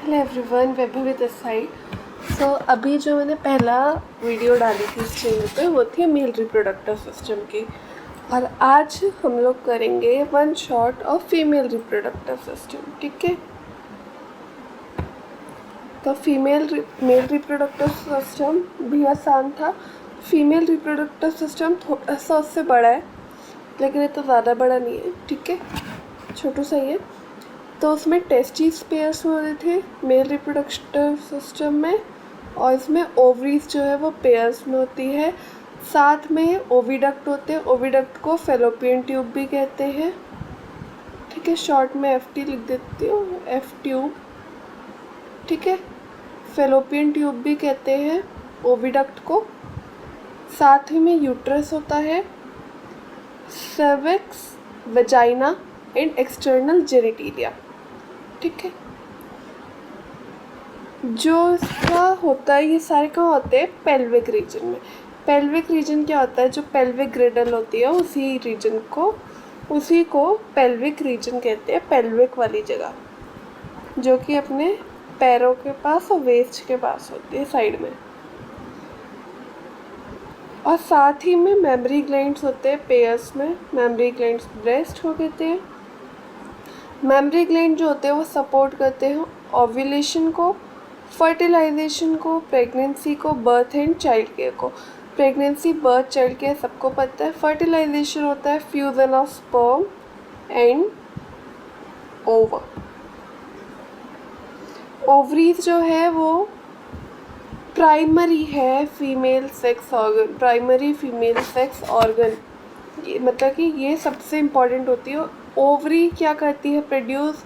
Hello everyone, Vaibhavi this side. So अभी जो मैंने पहला वीडियो डाली थी इस चैनल पे वो थी मेल रिप्रोडक्टिव सिस्टम की, और आज हम लोग करेंगे one shot of female reproductive system. ठीक है, तो मेल रिप्रोडक्टिव सिस्टम भी आसान था। फीमेल रिप्रोडक्टिव सिस्टम थोड़ा सा उससे बड़ा है, लेकिन ये तो ज़्यादा बड़ा नहीं है। ठीक है, छोटू सा ही है। तो उसमें टेस्टिस पेयर्स होते थे मेल रिप्रोडक्टिव सिस्टम में, और इसमें ओवरीज जो है वो पेयर्स में होती है। साथ में ओविडक्ट होते हैं, ओविडक्ट को फेलोपियन ट्यूब भी कहते हैं। ठीक है, शॉर्ट में एफटी लिख देती हूँ, एफ ट्यूब। ठीक है, फेलोपियन ट्यूब भी कहते हैं ओविडक्ट को। साथ ही में यूट्रस होता है, cervix, vagina and external genitalia. ठीक है, जो इसका होता है ये सारे कहाँ होते हैं? पेल्विक रीजन में। पेल्विक रीजन क्या होता है? जो पेल्विक ग्रिडल होती है उसी को पेल्विक रीजन कहते हैं। पेल्विक वाली जगह जो कि अपने पैरों के पास और वेस्ट के पास होती है, साइड में। और साथ ही में मेमरी ग्लैंड्स होते हैं पेयर्स में। मेमरी ग्लैंड्स ब्रेस्ट को कहते हैं। मेमरी ग्लैंड जो होते हैं वो सपोर्ट करते हैं ओव्यूलेशन को, फर्टिलाइजेशन को, प्रेगनेंसी को, बर्थ एंड चाइल्ड केयर को। प्रेगनेंसी, बर्थ, चाइल्ड केयर सबको पता है। फर्टिलाइजेशन होता है fusion of sperm and over. Ovaries जो है वो प्राइमरी है female sex organ, primary female sex organ. मतलब कि ये सबसे इम्पॉर्टेंट होती है। ओवरी क्या करती है? Produce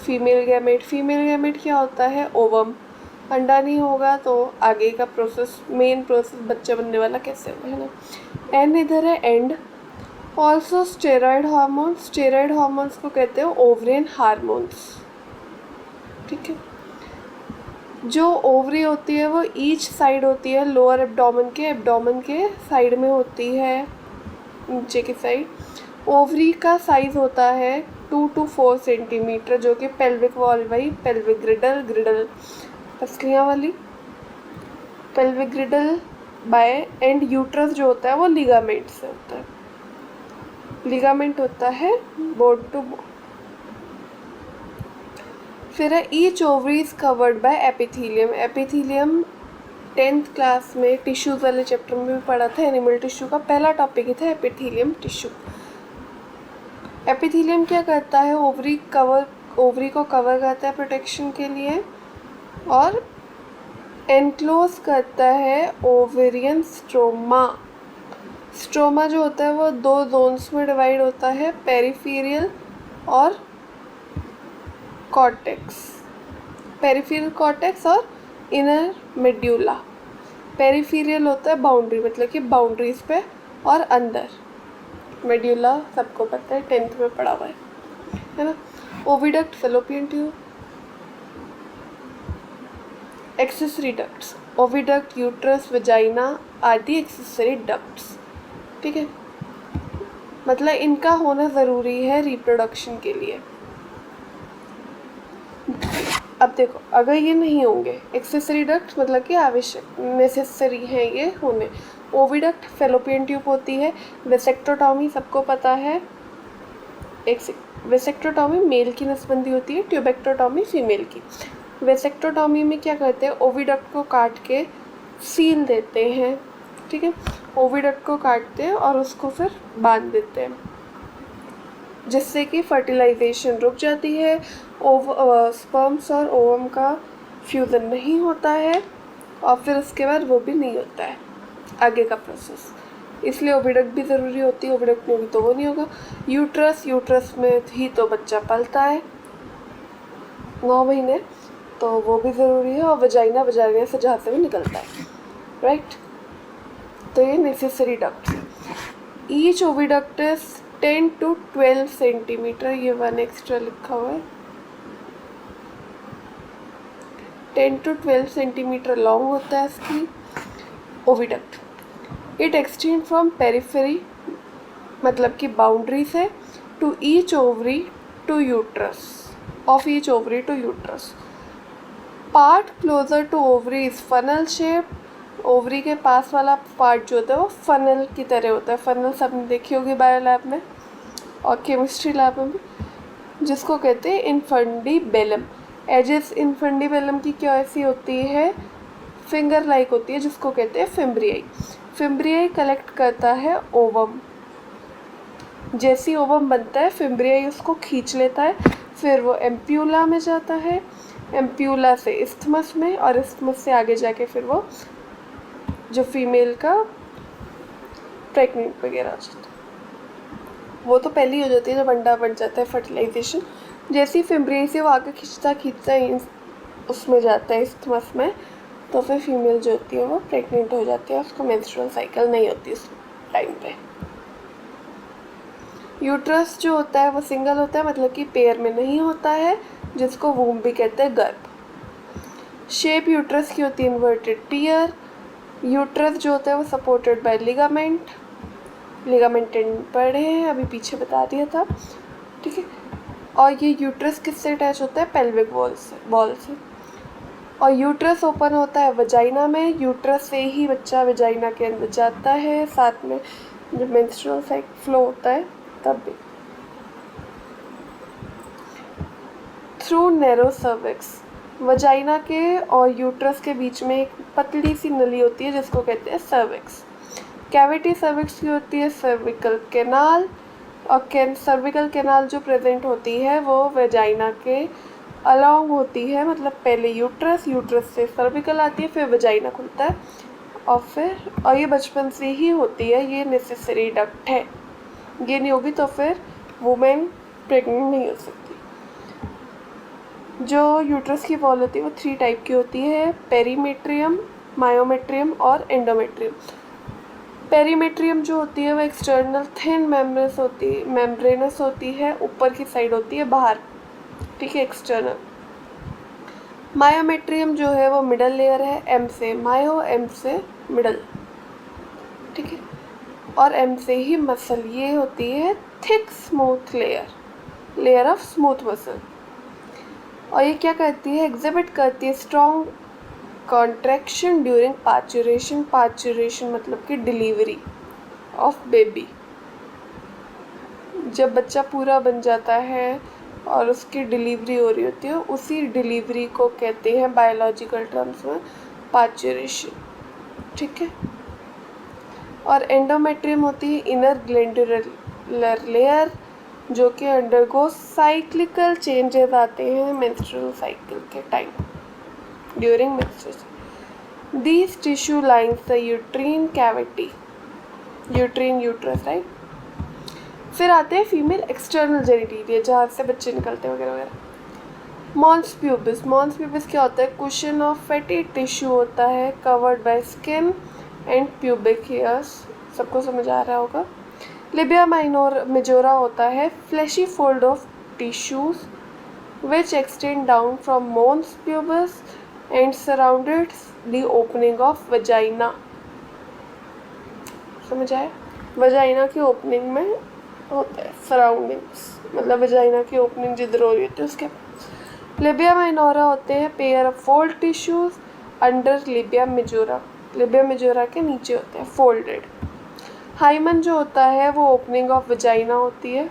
female gamete. Female gamete क्या होता है? ओवम। अंडा नहीं होगा तो आगे का प्रोसेस, मेन प्रोसेस बच्चा बनने वाला कैसे होगा, है ना। एंड इधर है and. Also steroid hormones. Steroid hormones को कहते हैं ओवरियन हार्मोन्स। ठीक है, जो ओवरी होती है वो ईच साइड होती है, लोअर एब्डोमेन के साइड में होती है, नीचे की साइड। ओवरी का साइज़ होता है 2 to 4 सेंटीमीटर, जो कि पेल्विक वॉल वही पेल्विक ग्रिडल पसलियाँ वाली pelvic girdle by and uterus जो होता है वो लिगामेंट से होता है। लिगामेंट होता है बोन टू बोन। फिर है each ovary is covered by epithelium. Epithelium 10th class में टिश्यूज़ वाले चैप्टर में भी पढ़ा था। एनिमल टिश्यू का पहला टॉपिक ही था एपिथीलियम टिश्यू। एपिथीलियम क्या करता है? ओवरी को कवर करता है प्रोटेक्शन के लिए, और एनक्लोज करता है ओवेरियन स्ट्रोमा। स्ट्रोमा जो होता है वो 2 जोन्स में डिवाइड होता है, पेरिफेरियल और कॉर्टेक्स। पेरिफेरियल कॉर्टेक्स और इनर मेड्यूला। पेरिफेरियल होता है बाउंड्री, मतलब कि बाउंड्रीज पे, और अंदर मेड्यूला सबको पता है, 10th में पढ़ा हुआ है ना। Oviduct, fallopian tube, accessory ducts, oviduct, uterus, vagina आदि एक्सेसरी डक्ट्स। ठीक है, मतलब इनका होना ज़रूरी है रिप्रोडक्शन के लिए। अब देखो, अगर ये नहीं होंगे एक्सेसरी डक्ट, मतलब कि आवश्यक नेसेसरी हैं ये होने। ओविडक्ट, फेलोपियन ट्यूब होती है। वेसेक्टोटॉमी सबको पता है। वेसेक्टोटॉमी मेल की नसबंदी होती है, ट्यूबेक्टोटॉमी फीमेल की। वेसेक्टोटॉमी में क्या करते हैं? ओविडक्ट को काट के सील देते हैं। ठीक है, ओविडक्ट को काटते हैं और उसको फिर बांध देते हैं, जिससे कि फर्टिलाइजेशन रुक जाती है। स्पर्म्स और ओवम का फ्यूज़न नहीं होता है, और फिर उसके बाद वो भी नहीं होता है आगे का प्रोसेस। इसलिए ओविडक्ट भी ज़रूरी होती है। ओविडक्ट में भी तो वो नहीं होगा। यूट्रस में ही तो बच्चा पलता है 9 महीने, तो वो भी ज़रूरी है। और वजाइना से जहाँ से भी निकलता है, राइट। तो ये नेसेसरी डक्ट है। Each oviduct is 10 to 12 centimetre, ये 1 एक्स्ट्रा लिखा हुआ है, 10 to 12 सेंटीमीटर लॉन्ग होता है इसकी oviduct. It extend from periphery, मतलब कि बाउंड्री से, to each ovary to uterus, of each ovary to uterus. Part closer to ovary is funnel shape. Ovary के पास वाला पार्ट जो होता है वो फनल की तरह होता है। फनल सबने देखी होगी बायो लैब में और केमिस्ट्री लैब में भी, जिसको कहते हैं इनफंडीबेलम। एजेस इनफंडीबेलम की क्या ऐसी होती है, फिंगर लाइक होती है, जिसको कहते हैं फिम्ब्रियाई। फिम्ब्रियाई कलेक्ट करता है ओवम। जैसी ओवम बनता है फिम्ब्रियाई उसको खींच लेता है, फिर वो एम्प्यूला में जाता है, एम्प्यूला से इस्थमस में, और इस्थमस से आगे जाके फिर वो जो फीमेल का प्रेग्नेंट वगैरह हो जाता है, वो तो पहले ही हो जाती है जब अंडा बन जाता है, फर्टिलाइजेशन। जैसी फिम्ब्रियाई से वो आगे खींचता ही उसमें जाता है इस्थमस में, तो फिर फीमेल जो होती है वो प्रेग्नेंट हो जाती है, उसको मेंस्ट्रुअल साइकिल नहीं होती उस टाइम पे। यूट्रस जो होता है वो सिंगल होता है, मतलब कि पेयर में नहीं होता है, जिसको वूम भी कहते हैं, गर्भ। शेप यूट्रस की होती है इन्वर्टेड टीयर। यूट्रस जो होता है वो सपोर्टेड बाय लिगामेंट। लिगामेंटेड पढ़े हैं, अभी पीछे बता दिया था, ठीक है। और ये यूट्रस किससे अटैच होता है, पेल्विक वॉल से। और यूट्रस ओपन होता है वजाइना में, यूट्रस से ही बच्चा वजाइना के अंदर जाता है, साथ में जब मेंस्ट्रुअल साइकिल फ्लो होता है तब भी। थ्रू नैरो सर्विक्स, वजाइना के और यूट्रस के बीच में एक पतली सी नली होती है जिसको कहते हैं सर्विक्स। कैविटी सर्विक्स की होती है सर्विकल कैनाल, और सर्विकल कैनाल जो प्रेजेंट होती है वो वजाइना के अलोंग होती है, मतलब पहले यूट्रस से सर्विकल आती है, फिर वजाइना खुलता है, और ये बचपन से ही होती है, ये नेसेसरी डक्ट है, ये नहीं होगी तो फिर वुमेन प्रेग्नेंट नहीं हो सकती। जो यूट्रस की वॉल होती है वो 3 टाइप की होती है, पेरीमेट्रियम, मायोमेट्रियम और एंडोमेट्रियम। पेरीमेट्रियम जो होती है वो एक्सटर्नल थिन मेम्ब्रेनस होती है, ऊपर की साइड होती है बाहर, ठीक है, एक्सटर्नल। मायोमेट्रियम जो है वो मिडल लेयर है, एम से मायो, एम से मिडल, ठीक है, और एम से ही मसल, ये होती है thick smooth layer of smooth muscle. और ये क्या करती है, एग्जिबिट करती है strong contraction during parturition. Parturition मतलब कि डिलीवरी ऑफ बेबी। जब बच्चा पूरा बन जाता है और उसकी डिलीवरी हो रही होती है, उसी डिलीवरी को कहते हैं बायोलॉजिकल टर्म्स में पार्चुरेशन, ठीक है। और एंडोमेट्रियम होती है इनर ग्लैंडुलर लेयर, जो कि अंडरगो साइक्लिकल चेंजेस आते हैं मेंस्ट्रुअल साइकिल के time, during menstruation. These tissue lines the uterine cavity, uterine uterus, right. फिर आते हैं फीमेल एक्सटर्नल जेनिटेलिया, जहाँ से बच्चे निकलते हैं वगैरह वगैरह। मॉन्स प्यूबिस, मॉन्स प्यूबिस क्या होता है, कुशन ऑफ फैटी टिश्यू होता है, covered by skin and pubic hairs, सबको समझ आ रहा होगा। लिबिया मेजोरा होता है, fleshy fold of tissues which extend down from mons pubis and surrounded the opening of vagina। समझ आया, वजाइना की ओपनिंग में होता है सराउंडिंग्स, मतलब वजाइना की ओपनिंग जिधर हो रही होती है उसके। लिबिया माइनोरा होते हैं pair of fold tissues under Libya majora, Libya majora के नीचे होते हैं फोल्डेड। हाइमन जो होता है वो ओपनिंग ऑफ वजाइना होती है,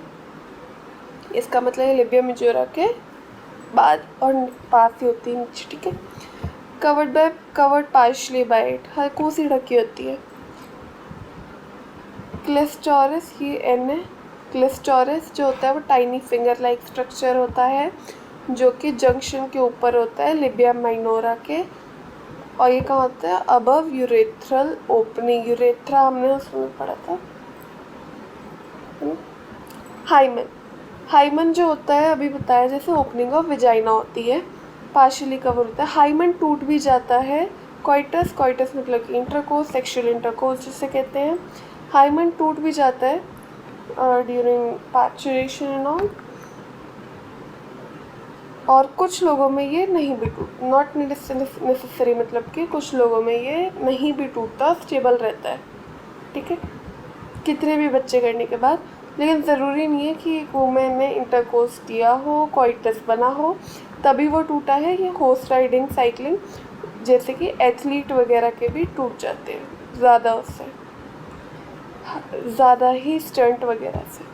इसका मतलब है लिबिया मेजोरा के बाद और पास ही होती है नीचे, ठीक है। कवर्ड पार्शली बाय इट, हल्कू सी ढकी होती है। क्लिस्टोरस, ये एन है। क्लिस्टोरस जो होता है वो टाइनी फिंगर लाइक स्ट्रक्चर होता है, जो कि जंक्शन के ऊपर होता है लिबिया माइनोरा के, और ये कहाँ होता है, अबव यूरेथ्रल ओपनिंग, यूरेथ्रा हमने उसमें पढ़ा था। हाइमन जो होता है अभी बताया जैसे ओपनिंग ऑफ विजाइना होती है, पार्शियली कवर होता है। हाइमन टूट भी जाता है, कोइटस मतलब कि इंटरकोर्स, सेक्सुअल इंटरकोर्स जिसे कहते हैं, हाइमन टूट भी जाता है ड्यूरिंग पार्चुरेशन एंड ऑल। और कुछ लोगों में ये नहीं भी टूट, नॉट नेसेसरी, मतलब कि कुछ लोगों में ये नहीं भी टूटता, स्टेबल रहता है, ठीक है, कितने भी बच्चे करने के बाद। लेकिन ज़रूरी नहीं है कि एक वुमेन ने इंटरकोर्स किया हो, कोइटस बना हो तभी वो टूटा है। ये हॉर्स राइडिंग, साइकिलिंग जैसे कि एथलीट वगैरह के भी टूट जाते हैं ज़्यादा उससे, ज़्यादा ही स्टंट वगैरह से।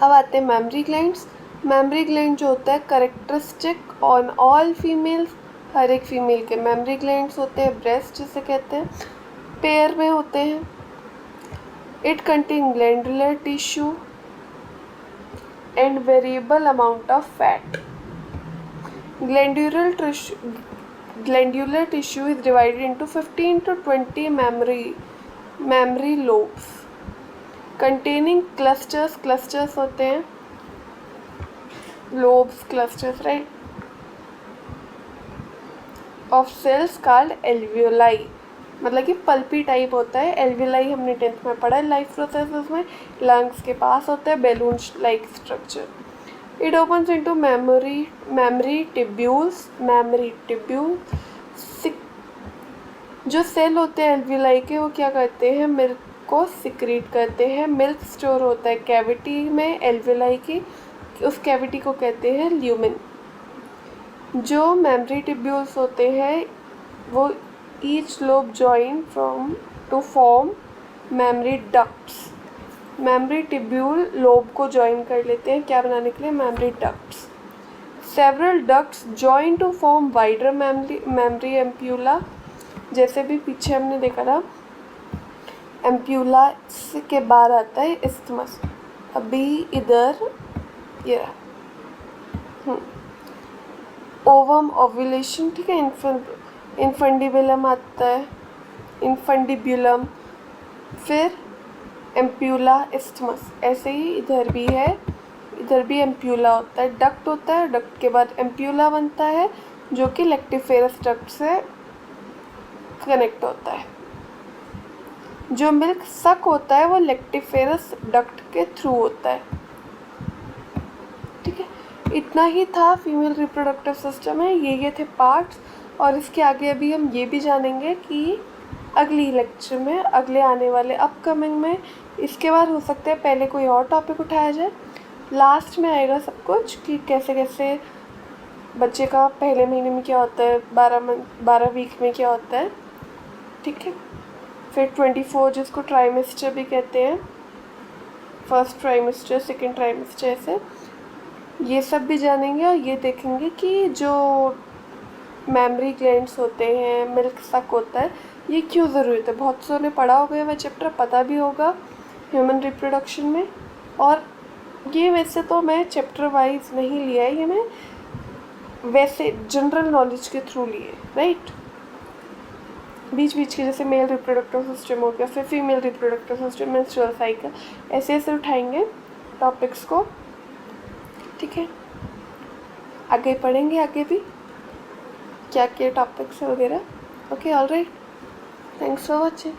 अब आते हैं मेमोरी ग्लैंड्स। मेमोरी ग्लैंड जो होता है करेक्टरिस्टिक ऑन ऑल फीमेल्स, हर एक फीमेल के मेमोरी ग्लैंड्स होते हैं, ब्रेस्ट जिसे कहते हैं, पेयर में होते हैं। It contain glandular tissue and variable amount of fat. Glandular tissue is divided into 15 to 20 memory lobes containing clusters होते हैं, lobes, clusters, right, of cells called alveoli। मतलब कि पल्पी टाइप होता है। एल्विलाई हमने 10th में पढ़ा है लाइफ प्रोसेसेस में। लंग्स के पास होता है balloon like structure. It opens into memory tubules। जो सेल होते हैं एल्विलाई के, वो क्या करते हैं, मिल्क को सिक्रीट करते हैं। मिल्क स्टोर होता है कैविटी में एल्विलाई की, उस कैविटी को कहते हैं ल्यूमेन। जो मेमोरी ट्यूब्यूल्स होते हैं वो each lobe join to form mammary ducts. Mammary tubule lobe को जॉइन कर लेते हैं क्या बनाने के लिए, mammary ducts. Several ducts join to form wider mammary ampulla. जैसे भी पीछे हमने देखा था, एम्प्यूला के बाहर आता है इस्थमस। अभी इधर ये रहा ओवम, ओव्यूलेशन, ठीक है। इन्फंडिबुलम आता है, इन्फंडिबुलम, फिर एम्प्यूला, इस्थमस। ऐसे ही इधर भी है, इधर भी एम्प्यूला होता है, डक्ट होता है, डक्ट के बाद एम्प्यूला बनता है जो कि लेक्टिफेरस डक्ट से कनेक्ट होता है। जो मिल्क सक होता है वो लेक्टिफेरस डक्ट के थ्रू होता है, ठीक है। इतना ही था फीमेल रिप्रोडक्टिव सिस्टम में, ये थे पार्ट्स। और इसके आगे अभी हम ये भी जानेंगे कि अगली लेक्चर में, अगले आने वाले अपकमिंग में, इसके बाद हो सकता है पहले कोई और टॉपिक उठाया जाए। लास्ट में आएगा सब कुछ कि कैसे कैसे बच्चे का पहले महीने में क्या होता है, 12 वीक में क्या होता है, ठीक है। फिर 24 जिसको ट्राइमेस्टर भी कहते हैं, फर्स्ट ट्राइमेस्टर, सेकेंड ट्राइमेस्टर, ऐसे ये सब भी जानेंगे। और ये देखेंगे कि जो मेमोरी ग्लैंड्स होते हैं, मिल्क सक होता है, ये क्यों ज़रूरत है। बहुत सौ ने पढ़ा होगा, वह चैप्टर पता भी होगा ह्यूमन रिप्रोडक्शन में। और ये वैसे तो मैं चैप्टर वाइज नहीं लिया है, ये मैं वैसे जनरल नॉलेज के थ्रू लिए, राइट। बीच बीच के जैसे मेल रिप्रोडक्टिव सिस्टम हो गया, फिर female reproductive system, menstrual cycle, ऐसे ऐसे उठाएंगे टॉपिक्स को, ठीक है। आगे पढ़ेंगे, आगे भी क्या क्या टॉपिक्स वगैरह। Okay, alright, thanks for watching.